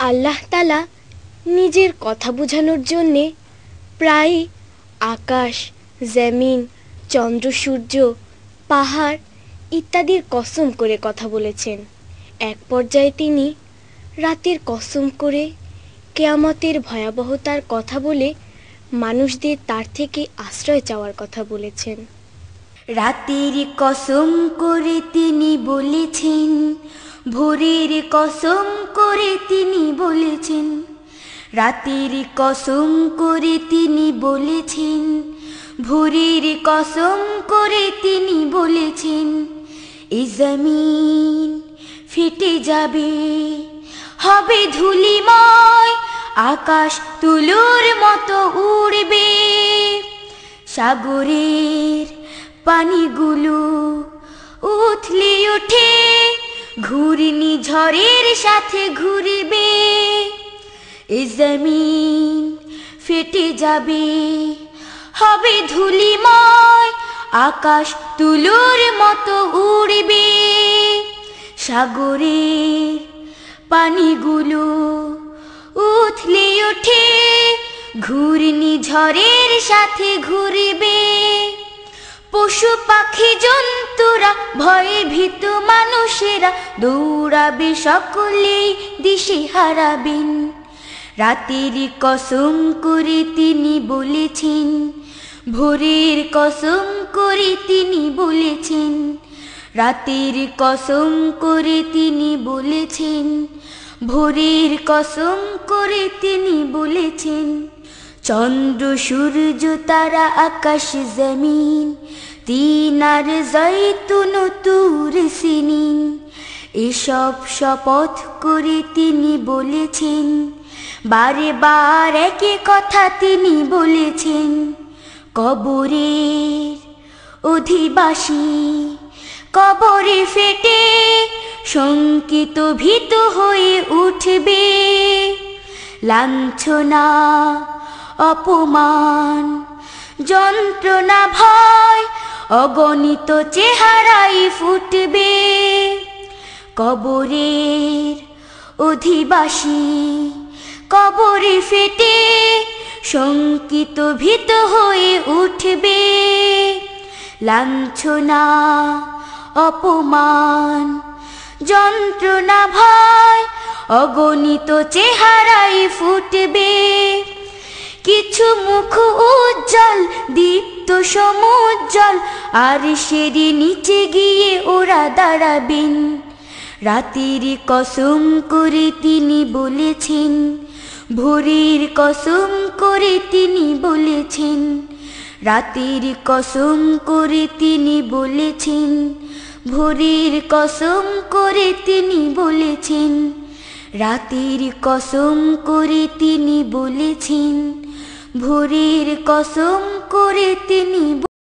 আল্লাহ তাআলা নিজের কথা বোঝানোর জন্যে প্রায় আকাশ, জমিন, চন্দ্র, সূর্য, পাহাড় ইত্যাদির কসম করে কথা বলেছেন। এক পর্যায়ে তিনি রাতের কসম করে কিয়ামতের ভয়াবহতার কথা বলে মানুষদের তার থেকে আশ্রয় চাওয়ার কথা বলেছেন। রাতের কসম করে তিনি বলেছেন, ভোরের কসম করে তিনি বলেছেন, রাতের কসম করে তিনি বলেছেন, ভোরের কসম করে তিনি বলেছেন, এই জমিন ফেটে যাবে, হবে ধূলিময়, আকাশ তুলোর মতো উড়বে, সাগরের পানিগুলো উথলে ওঠে, ঘূর্ণিঝড়ের সাথে ঘুরবে, এ জমিন ফেটে যাবে, হবে ধূলিময়, আকাশ তুলোর মতো উড়বে, সাগরের পানিগুলো উথলে ওঠে, ঘূর্ণিঝড়ের সাথে ঘুরবে, পশু পাখি জন্তুরা ভয়ে ভীত মানুষেরা দৌড়াবে, সকলেই দিশে হারাবেন। রাতের কসম করে তিনি বলেছেন, ভোরের কসম করে তিনি বলেছেন, রাতের কসম করে তিনি বলেছেন, ভোরের কসম করে তিনি বলেছেন, চন্দ্র সূর্য তারা আকাশ জমিন, তিন আর জৈতুন তুর সিনিন, এসব শপথ করে তিনি বলেছেন, বারে বার একই কথা তিনি বলেছেন, কবরের অধিবাসী কবরে ফেটে শঙ্কিত ভীত হয়ে উঠবে, লাঞ্ছনা অপমান যন্ত্রণা ভয় অগণিত চেহারাই ফুটবে, কবরের অধিবাসী কবরে ফেটে শঙ্কিত ভীত হয়ে উঠবে, লাঞ্ছনা অপমান যন্ত্রণা ভয় অগণিত চেহারাই ফুটবে, কিছু মুখ উজ্জ্বল দীপ্ত সমুজ্জ্বল, আর সেরি নিচে গিয়ে ওরা দাঁড়াবেন। রাতের কসম করে তিনি বলেছেন, ভোরের কসম করে তিনি বলেছেন, রাতের কসম করে তিনি বলেছেন, ভোরের কসম করে তিনি বলেছেন, রাতের কসম করে তিনি বলেছেন, ভোরের কসম করে তিনি